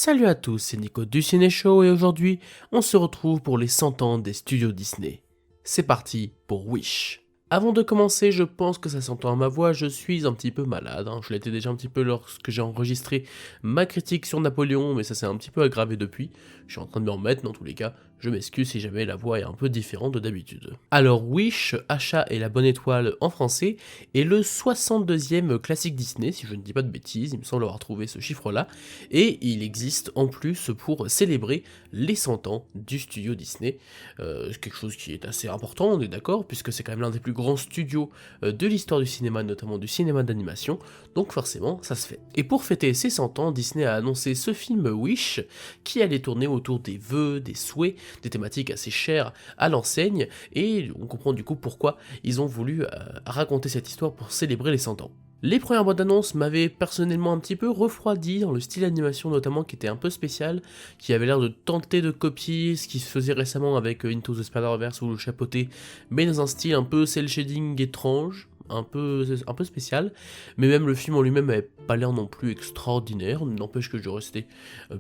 Salut à tous, c'est Nico du Ciné Show et aujourd'hui, on se retrouve pour les 100 ans des studios Disney. C'est parti pour Wish. Avant de commencer, je pense que ça s'entend à ma voix, je suis un petit peu malade, je l'étais déjà un petit peu lorsque j'ai enregistré ma critique sur Napoléon, mais ça s'est un petit peu aggravé depuis. Je suis en train de m'en remettre dans tous les cas, je m'excuse si jamais la voix est un peu différente de d'habitude. Alors Wish, Achat et la bonne étoile en français, est le 62e classique Disney, si je ne dis pas de bêtises, il me semble avoir trouvé ce chiffre-là, et il existe en plus pour célébrer les 100 ans du studio Disney, quelque chose qui est assez important, on est d'accord, puisque c'est quand même l'un des plus grands studios de l'histoire du cinéma, notamment du cinéma d'animation, donc forcément ça se fait. Et pour fêter ses 100 ans, Disney a annoncé ce film Wish, qui allait tourner autour des vœux, des souhaits, des thématiques assez chères à l'enseigne, et on comprend du coup pourquoi ils ont voulu raconter cette histoire pour célébrer les 100 ans. Les premières bandes annonces m'avaient personnellement un petit peu refroidi dans le style d'animation notamment qui était un peu spécial, qui avait l'air de tenter de copier ce qui se faisait récemment avec Into the Spider-Verse ou le Chapeauté, mais dans un style un peu cel shading étrange, un peu spécial, mais même le film en lui-même n'avait pas l'air non plus extraordinaire, n'empêche que je restais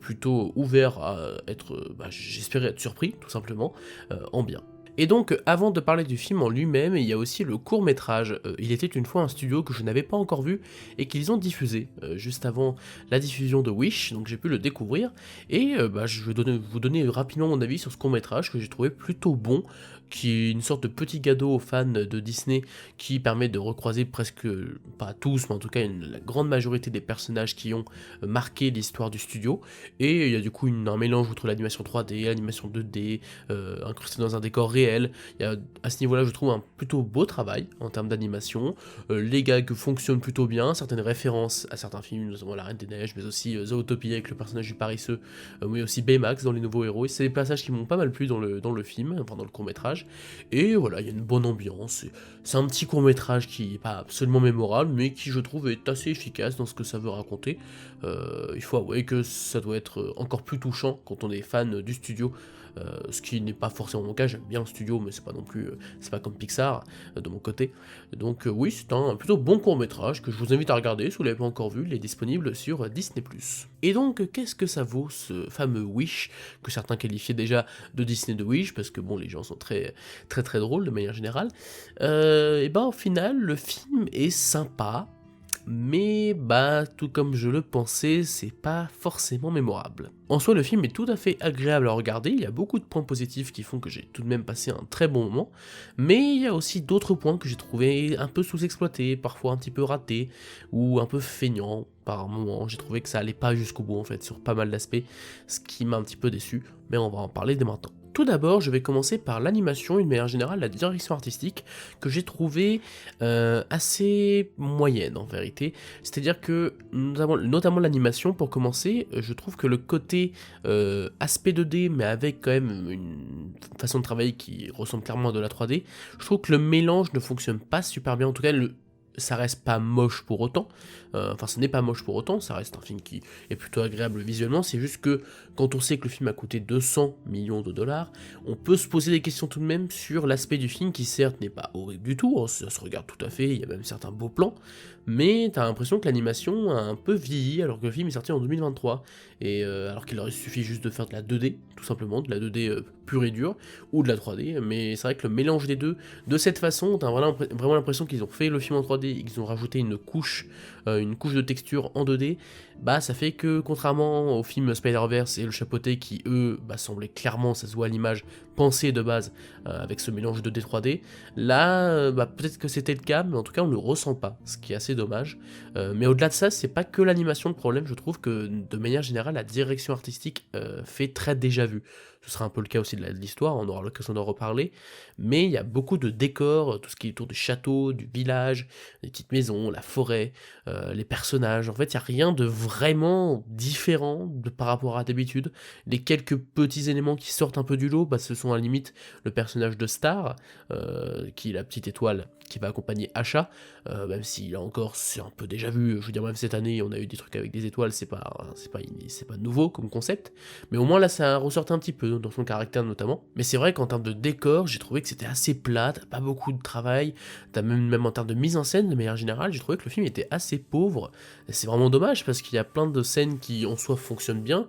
plutôt ouvert à être, j'espérais être surpris tout simplement, en bien. Et donc, avant de parler du film en lui-même, il y a aussi le court-métrage. Il était une fois un studio que je n'avais pas encore vu et qu'ils ont diffusé juste avant la diffusion de Wish, donc j'ai pu le découvrir. Et je vais vous donner rapidement mon avis sur ce court-métrage que j'ai trouvé plutôt bon, qui est une sorte de petit cadeau aux fans de Disney qui permet de recroiser presque, pas tous, mais en tout cas la grande majorité des personnages qui ont marqué l'histoire du studio. Et il y a du coup un mélange entre l'animation 3D, l'animation 2D, incrusté dans un décor réel. Il y a, à ce niveau-là, je trouve un plutôt beau travail en termes d'animation. Les gags fonctionnent plutôt bien, certaines références à certains films, notamment La Reine des Neiges, mais aussi Zootopie avec le personnage du paresseux, mais aussi Baymax dans Les Nouveaux Héros. Et c'est des passages qui m'ont pas mal plu dans le film, enfin dans le court-métrage. Et voilà, il y a une bonne ambiance. C'est un petit court-métrage qui n'est pas absolument mémorable, mais qui, je trouve, est assez efficace dans ce que ça veut raconter. Il faut avouer que ça doit être encore plus touchant quand on est fan du studio, ce qui n'est pas forcément mon cas. J'aime bien le studio, mais c'est pas non plus, c'est pas comme Pixar de mon côté. Donc oui, c'est un plutôt bon court-métrage que je vous invite à regarder si vous l'avez pas encore vu. Il est disponible sur Disney+. Et donc, qu'est-ce que ça vaut ce fameux Wish que certains qualifiaient déjà de Disney de Wish, parce que bon, les gens sont très très très drôles de manière générale. Et ben au final, le film est sympa, mais tout comme je le pensais, c'est pas forcément mémorable. En soi, le film est tout à fait agréable à regarder, il y a beaucoup de points positifs qui font que j'ai tout de même passé un très bon moment, mais il y a aussi d'autres points que j'ai trouvé un peu sous-exploités, parfois un petit peu ratés, ou un peu feignants par moments. J'ai trouvé que ça allait pas jusqu'au bout en fait, sur pas mal d'aspects, ce qui m'a un petit peu déçu, mais on va en parler dès maintenant. Tout d'abord, je vais commencer par l'animation, une manière générale, la direction artistique, que j'ai trouvée assez moyenne en vérité. C'est-à-dire que, notamment l'animation, pour commencer, je trouve que le côté aspect 2D, mais avec quand même une façon de travailler qui ressemble clairement à de la 3D, je trouve que le mélange ne fonctionne pas super bien. En tout cas, ça reste pas moche pour autant, ce n'est pas moche pour autant, ça reste un film qui est plutôt agréable visuellement, c'est juste que quand on sait que le film a coûté 200 millions de dollars, on peut se poser des questions tout de même sur l'aspect du film qui certes n'est pas horrible du tout, ça se regarde tout à fait, il y a même certains beaux plans, mais t'as l'impression que l'animation a un peu vieilli alors que le film est sorti en 2023, et alors qu'il aurait suffi juste de faire de la 2D, tout simplement, de la 2D pure et dure, ou de la 3D, mais c'est vrai que le mélange des deux, de cette façon, t'as vraiment l'impression qu'ils ont fait le film en 3D et qu'ils ont rajouté une couche de texture en 2D, ça fait que contrairement au film Spider-Verse et le Chapeauté qui eux semblaient clairement, ça se voit à l'image, pensés de base avec ce mélange 2D 3D, là peut-être que c'était le cas, mais en tout cas on le ressent pas, ce qui est assez dommage. Mais au-delà de ça, c'est pas que l'animation le problème, je trouve que de manière générale la direction artistique fait très déjà vu. Ce sera un peu le cas aussi de l'histoire, on aura l'occasion d'en reparler, mais il y a beaucoup de décors, tout ce qui est autour du château, du village, les petites maisons, la forêt, les personnages, en fait il n'y a rien de vraiment différent par rapport à d'habitude. Les quelques petits éléments qui sortent un peu du lot, ce sont à la limite le personnage de Star, qui est la petite étoile qui va accompagner Achat, même si là encore c'est un peu déjà vu, je veux dire même cette année on a eu des trucs avec des étoiles, c'est pas nouveau comme concept, mais au moins là ça ressort un petit peu dans son caractère notamment. Mais c'est vrai qu'en termes de décor, j'ai trouvé que c'était assez plat, t'as pas beaucoup de travail, t'as même en termes de mise en scène, de manière générale, j'ai trouvé que le film était assez pauvre. Et c'est vraiment dommage, parce qu'il y a plein de scènes qui, en soi, fonctionnent bien,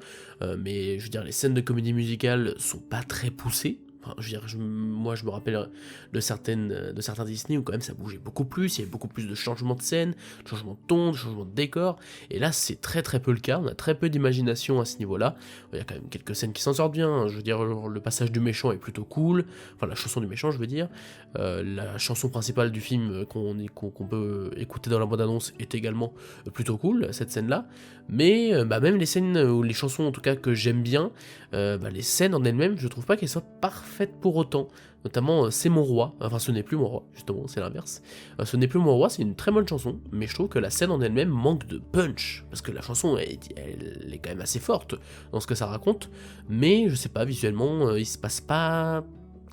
mais je veux dire, les scènes de comédie musicale sont pas très poussées. Enfin, je veux dire, moi je me rappelle de certains Disney où quand même ça bougeait beaucoup plus, il y avait beaucoup plus de changements de scène, de changements de ton, de changements de décor, et là c'est très très peu le cas, on a très peu d'imagination à ce niveau-là. Il y a quand même quelques scènes qui s'en sortent bien, hein. Je veux dire, le passage du méchant est plutôt cool, enfin la chanson du méchant je veux dire, la chanson principale du film qu'on peut écouter dans la bande-annonce est également plutôt cool, cette scène-là, mais même les scènes, ou les chansons en tout cas que j'aime bien, les scènes en elles-mêmes, je trouve pas qu'elles soient parfaites pour autant. Notamment C'est mon roi, enfin ce n'est plus mon roi, justement, c'est l'inverse. Ce n'est plus mon roi, c'est une très bonne chanson, mais je trouve que la scène en elle-même manque de punch, parce que la chanson, elle est quand même assez forte dans ce que ça raconte, mais je sais pas, visuellement, il se passe pas...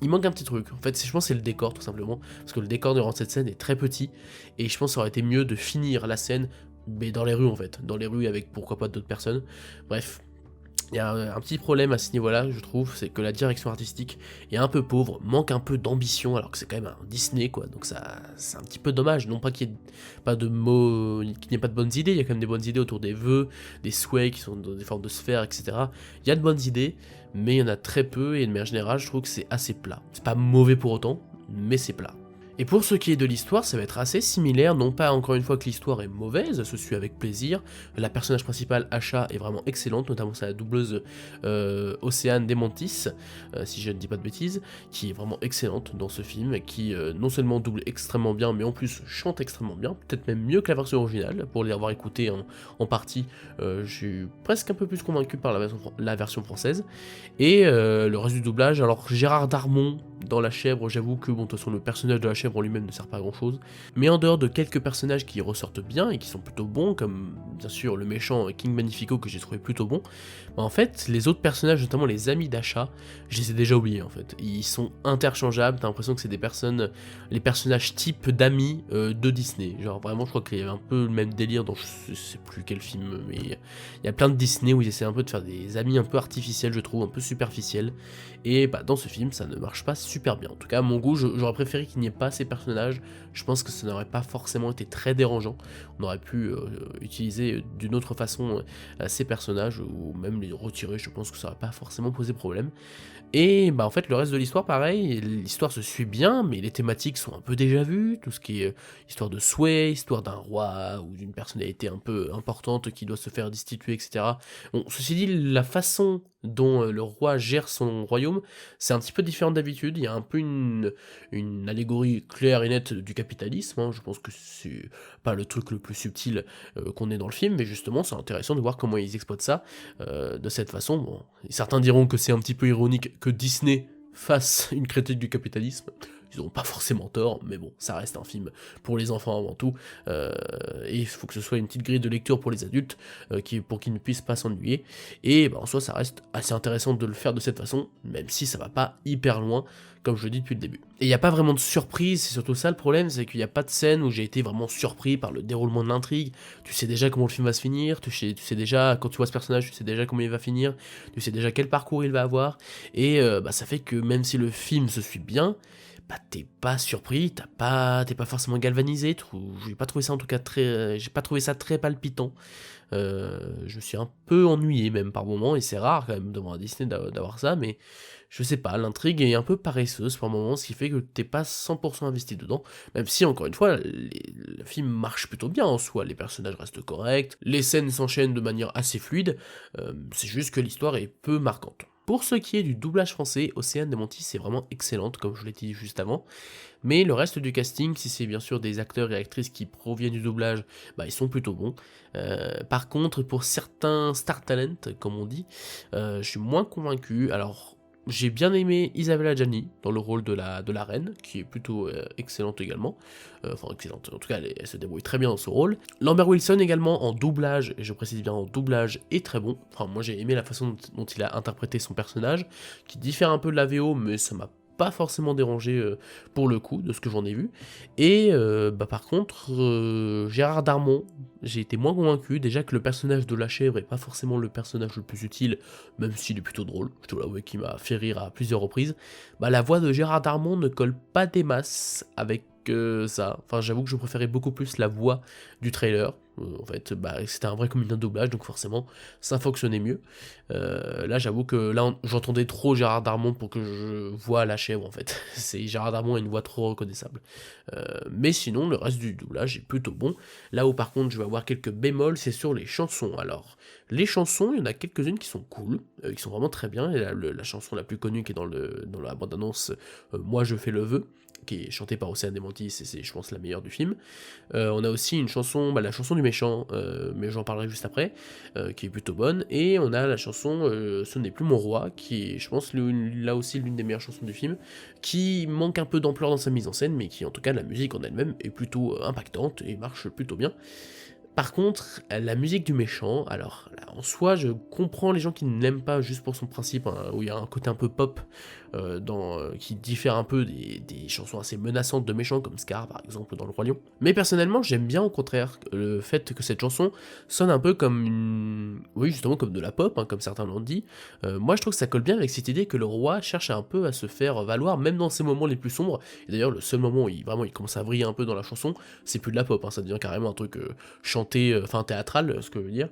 Il manque un petit truc, en fait je pense que c'est le décor tout simplement, parce que le décor durant cette scène est très petit, et je pense que ça aurait été mieux de finir la scène, mais dans les rues en fait, dans les rues avec pourquoi pas d'autres personnes, bref. Il y a un petit problème à ce niveau-là, je trouve, c'est que la direction artistique est un peu pauvre, manque un peu d'ambition, alors que c'est quand même un Disney, quoi, donc ça, c'est un petit peu dommage, non pas qu'il n'y ait pas de mots, qu'il n'y ait pas de bonnes idées, il y a quand même des bonnes idées autour des vœux, des souhaits qui sont dans des formes de sphères, etc. Il y a de bonnes idées, mais il y en a très peu, et de manière générale, je trouve que c'est assez plat. C'est pas mauvais pour autant, mais c'est plat. Et pour ce qui est de l'histoire, ça va être assez similaire, non pas encore une fois que l'histoire est mauvaise, se suit avec plaisir, la personnage principale, Asha, est vraiment excellente, notamment sa doubleuse Océane Demontis, si je ne dis pas de bêtises, qui est vraiment excellente dans ce film, qui non seulement double extrêmement bien, mais en plus chante extrêmement bien, peut-être même mieux que la version originale, pour les avoir écoutées en partie, je suis presque un peu plus convaincu par la version française, et le reste du doublage, alors Gérard Darmon, dans La Chèvre, j'avoue que, bon, de toute façon, le personnage de La Chèvre en lui-même ne sert pas à grand chose, mais en dehors de quelques personnages qui ressortent bien et qui sont plutôt bons, comme bien sûr le méchant King Magnifico que j'ai trouvé plutôt bon, en fait, les autres personnages, notamment les amis d'Asha, je les ai déjà oubliés en fait. Ils sont interchangeables, t'as l'impression que c'est des personnes, les personnages type d'amis de Disney. Genre vraiment, je crois qu'il y avait un peu le même délire dans je sais plus quel film, mais il y a plein de Disney où ils essaient un peu de faire des amis un peu artificiels, je trouve, un peu superficiels. Et dans ce film, ça ne marche pas super bien. En tout cas, à mon goût, j'aurais préféré qu'il n'y ait pas ces personnages. Je pense que ça n'aurait pas forcément été très dérangeant. On aurait pu utiliser d'une autre façon ces personnages, ou même les retirer, je pense que ça n'aurait pas forcément posé problème. Et en fait, le reste de l'histoire, pareil, l'histoire se suit bien, mais les thématiques sont un peu déjà vues, tout ce qui est histoire de souhait, histoire d'un roi ou d'une personnalité un peu importante qui doit se faire destituer, etc. Bon, ceci dit, la façon dont le roi gère son royaume, c'est un petit peu différent d'habitude, il y a un peu une allégorie claire et nette du capitalisme, hein. Je pense que c'est pas le truc le plus subtil qu'on ait dans le film, mais justement c'est intéressant de voir comment ils exploitent ça de cette façon. Bon, certains diront que c'est un petit peu ironique que Disney fasse une critique du capitalisme. Ils n'ont pas forcément tort, mais bon, ça reste un film pour les enfants avant tout, et il faut que ce soit une petite grille de lecture pour les adultes, pour qu'ils ne puissent pas s'ennuyer, et en soi ça reste assez intéressant de le faire de cette façon, même si ça va pas hyper loin, comme je le dis depuis le début. Et il n'y a pas vraiment de surprise, c'est surtout ça le problème, c'est qu'il n'y a pas de scène où j'ai été vraiment surpris par le déroulement de l'intrigue. Tu sais déjà comment le film va se finir, tu sais déjà, quand tu vois ce personnage, tu sais déjà comment il va finir, tu sais déjà quel parcours il va avoir, et ça fait que même si le film se suit bien, t'es pas surpris, t'es pas forcément galvanisé, j'ai pas trouvé ça en tout cas j'ai pas trouvé ça très palpitant. Je me suis un peu ennuyé même par moments, et c'est rare quand même devant un Disney d'avoir ça, mais je sais pas, l'intrigue est un peu paresseuse par moments, ce qui fait que t'es pas 100% investi dedans, même si encore une fois, le film marche plutôt bien en soi, les personnages restent corrects, les scènes s'enchaînent de manière assez fluide, c'est juste que l'histoire est peu marquante. Pour ce qui est du doublage français, Océane Demontis est vraiment excellente, comme je l'ai dit juste avant, mais le reste du casting, si c'est bien sûr des acteurs et actrices qui proviennent du doublage, ils sont plutôt bons. Par contre, pour certains star talent, comme on dit, je suis moins convaincu. Alors, j'ai bien aimé Isabella Gianni dans le rôle de la reine, qui est plutôt excellente également. Enfin, excellente, en tout cas, elle se débrouille très bien dans ce rôle. Lambert Wilson également en doublage, et je précise bien en doublage, est très bon. Enfin, moi j'ai aimé la façon dont il a interprété son personnage, qui diffère un peu de la VO, mais ça m'a pas forcément dérangé pour le coup, de ce que j'en ai vu. Et par contre, Gérard Darmon, j'ai été moins convaincu. Déjà que le personnage de la chèvre est pas forcément le personnage le plus utile, même s'il est plutôt drôle, je dois l'avouer qu'il m'a fait rire à plusieurs reprises. La voix de Gérard Darmon ne colle pas des masses avec ça. Enfin, j'avoue que je préférais beaucoup plus la voix du trailer. En fait, c'était un vrai comédien de doublage, donc forcément, ça fonctionnait mieux. Là, j'avoue que là, j'entendais trop Gérard Darmon pour que je voie la chèvre, en fait. C'est Gérard Darmon a une voix trop reconnaissable. Mais sinon, le reste du doublage est plutôt bon. Là où, par contre, je vais avoir quelques bémols, c'est sur les chansons. Alors, les chansons, il y en a quelques-unes qui sont cool, qui sont vraiment très bien. Et la chanson la plus connue qui est dans la bande-annonce, Moi je fais le vœu, qui est chantée par Océane Demontis, et c'est, je pense, la meilleure du film. On a aussi une chanson, la chanson du méchant, mais j'en parlerai juste après, qui est plutôt bonne. Et on a la chanson Ce n'est plus mon roi, qui est, je pense, là aussi l'une des meilleures chansons du film, qui manque un peu d'ampleur dans sa mise en scène, mais qui, en tout cas, la musique en elle-même est plutôt impactante et marche plutôt bien. Par contre, la musique du méchant, alors là, en soi, je comprends les gens qui ne l'aiment pas juste pour son principe, hein, où il y a un côté un peu pop qui diffère un peu des chansons assez menaçantes de méchants comme Scar par exemple dans Le Roi Lion. Mais personnellement, j'aime bien au contraire le fait que cette chanson sonne un peu comme oui, justement comme de la pop, hein, comme certains l'ont dit. Moi, je trouve que ça colle bien avec cette idée que le roi cherche un peu à se faire valoir, même dans ses moments les plus sombres. Et d'ailleurs, le seul moment où il commence à vriller un peu dans la chanson, c'est plus de la pop, hein, ça devient carrément un truc chanté, enfin théâtral, ce que je veux dire.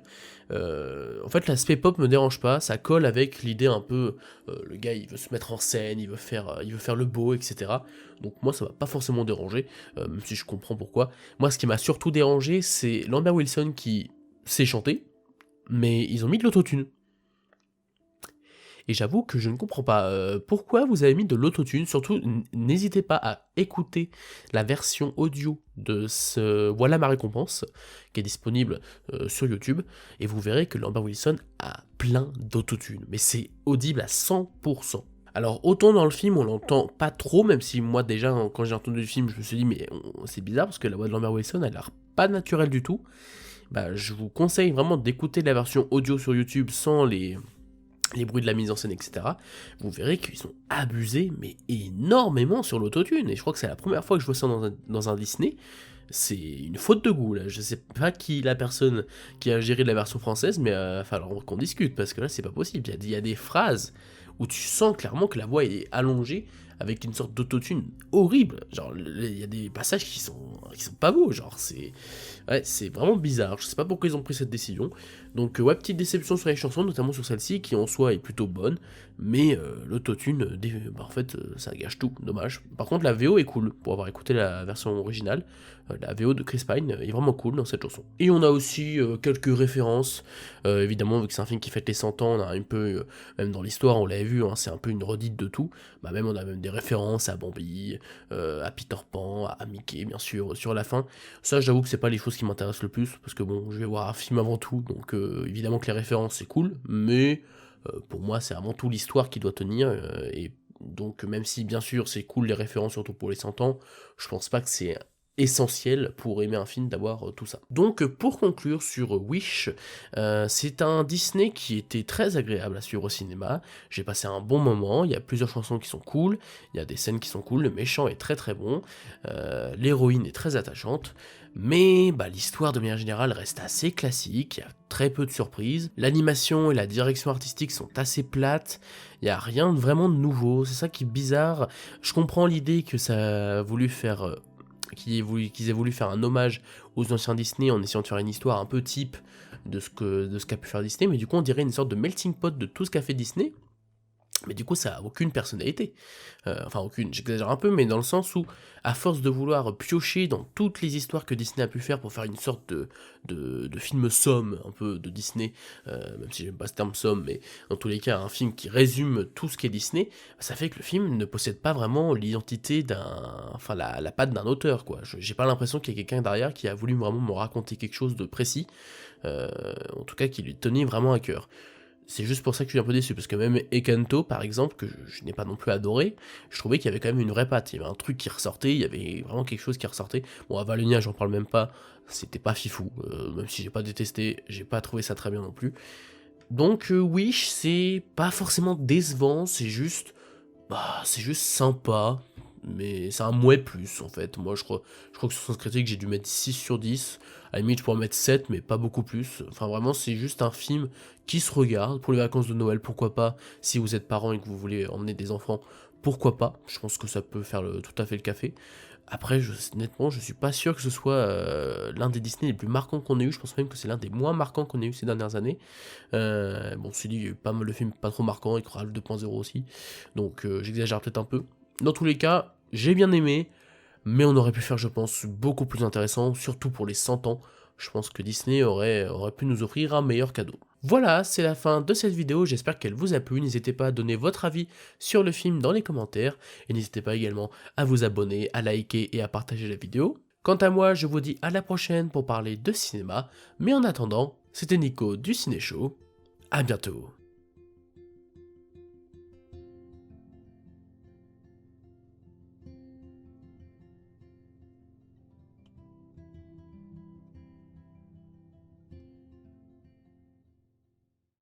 En fait, l'aspect pop me dérange pas, ça colle avec l'idée un peu, le gars il veut se mettre en scène, il veut faire le beau, etc. Donc moi ça va pas forcément déranger, même si je comprends pourquoi. Moi ce qui m'a surtout dérangé, c'est Lambert Wilson qui sait chanter, mais ils ont mis de l'autotune. Et j'avoue que je ne comprends pas pourquoi vous avez mis de l'autotune. Surtout, n'hésitez pas à écouter la version audio de ce Voilà ma récompense, qui est disponible sur YouTube, et vous verrez que Lambert Wilson a plein d'autotune. Mais c'est audible à 100%. Alors autant dans le film on l'entend pas trop, même si moi déjà quand j'ai entendu le film je me suis dit mais c'est bizarre parce que la voix de Lambert Wilson elle a l'air pas naturelle du tout. Je vous conseille vraiment d'écouter la version audio sur YouTube sans les bruits de la mise en scène, etc., vous verrez qu'ils ont abusé, mais énormément sur l'autotune, et je crois que c'est la première fois que je vois ça dans un Disney. C'est une faute de goût, là. Je sais pas qui la personne qui a géré la version française, mais il va falloir qu'on discute, parce que là, c'est pas possible. Il y a des phrases où tu sens clairement que la voix est allongée, avec une sorte d'autotune horrible. Genre, il y a des passages qui sont pas beaux, genre, c'est vraiment bizarre. Je sais pas pourquoi ils ont pris cette décision. Donc, ouais, petite déception sur les chansons, notamment sur celle-ci, qui en soi est plutôt bonne, mais l'autotune, en fait, ça gâche tout, dommage. Par contre, la VO est cool, pour avoir écouté la version originale. La VO de Chris Pine est vraiment cool dans cette chanson. Et on a aussi quelques références, évidemment, vu que c'est un film qui fête les 100 ans, on a un peu, même dans l'histoire, on l'avait vu, hein, c'est un peu une redite de tout. Même on a même des références à Bambi, à Peter Pan, à Mickey, bien sûr, sur la fin. Ça, j'avoue que c'est pas les choses qui m'intéressent le plus, parce que bon, je vais voir un film avant tout, donc évidemment que les références, c'est cool, mais pour moi, c'est avant tout l'histoire qui doit tenir, et donc même si, bien sûr, c'est cool les références, surtout pour les 100 ans, je pense pas que c'est essentiel pour aimer un film d'avoir tout ça. Donc pour conclure sur Wish, c'est un Disney qui était très agréable à suivre au cinéma, j'ai passé un bon moment, il y a plusieurs chansons qui sont cool, il y a des scènes qui sont cool, le méchant est très très bon, l'héroïne est très attachante, mais l'histoire de manière générale reste assez classique, il y a très peu de surprises, l'animation et la direction artistique sont assez plates, il n'y a rien vraiment de nouveau, c'est ça qui est bizarre, je comprends l'idée que ça a voulu faire... qu'ils aient voulu faire un hommage aux anciens Disney en essayant de faire une histoire un peu type de ce qu'a pu faire Disney, mais du coup on dirait une sorte de melting pot de tout ce qu'a fait Disney, mais du coup ça a aucune personnalité, enfin aucune, j'exagère un peu, mais dans le sens où, à force de vouloir piocher dans toutes les histoires que Disney a pu faire pour faire une sorte de film somme, un peu de Disney, même si j'aime pas ce terme somme, mais dans tous les cas un film qui résume tout ce qu'est Disney, ça fait que le film ne possède pas vraiment l'identité la patte d'un auteur, quoi. J'ai pas l'impression qu'il y a quelqu'un derrière qui a voulu vraiment me raconter quelque chose de précis, en tout cas qui lui tenait vraiment à cœur. C'est juste pour ça que je suis un peu déçu, parce que même Encanto, par exemple, que je n'ai pas non plus adoré, je trouvais qu'il y avait quand même une vraie patte, il y avait un truc qui ressortait, il y avait vraiment quelque chose qui ressortait. Bon, Avalonia, j'en parle même pas, c'était pas fifou, même si j'ai pas détesté, j'ai pas trouvé ça très bien non plus. Donc Wish, c'est pas forcément décevant, c'est juste Bah, c'est juste sympa, mais c'est un mouais plus en fait. Moi je crois que sur Sens Critique j'ai dû mettre 6 sur 10. À la limite je pourrais mettre 7 mais pas beaucoup plus. Enfin vraiment c'est juste un film qui se regarde pour les vacances de Noël, pourquoi pas. Si vous êtes parent et que vous voulez emmener des enfants, pourquoi pas. Je pense que ça peut faire tout à fait le café. Après, honnêtement, je suis pas sûr que ce soit l'un des Disney les plus marquants qu'on ait eu. Je pense même que c'est l'un des moins marquants qu'on ait eu ces dernières années. Bon, ceci dit, il y a eu pas mal de films pas trop marquants, et Ralph 2.0 aussi. Donc j'exagère peut-être un peu. Dans tous les cas, j'ai bien aimé, mais on aurait pu faire, je pense, beaucoup plus intéressant, surtout pour les 100 ans. Je pense que Disney aurait pu nous offrir un meilleur cadeau. Voilà, c'est la fin de cette vidéo, j'espère qu'elle vous a plu, n'hésitez pas à donner votre avis sur le film dans les commentaires, et n'hésitez pas également à vous abonner, à liker et à partager la vidéo. Quant à moi, je vous dis à la prochaine pour parler de cinéma, mais en attendant, c'était Nico du Ciné Show, à bientôt.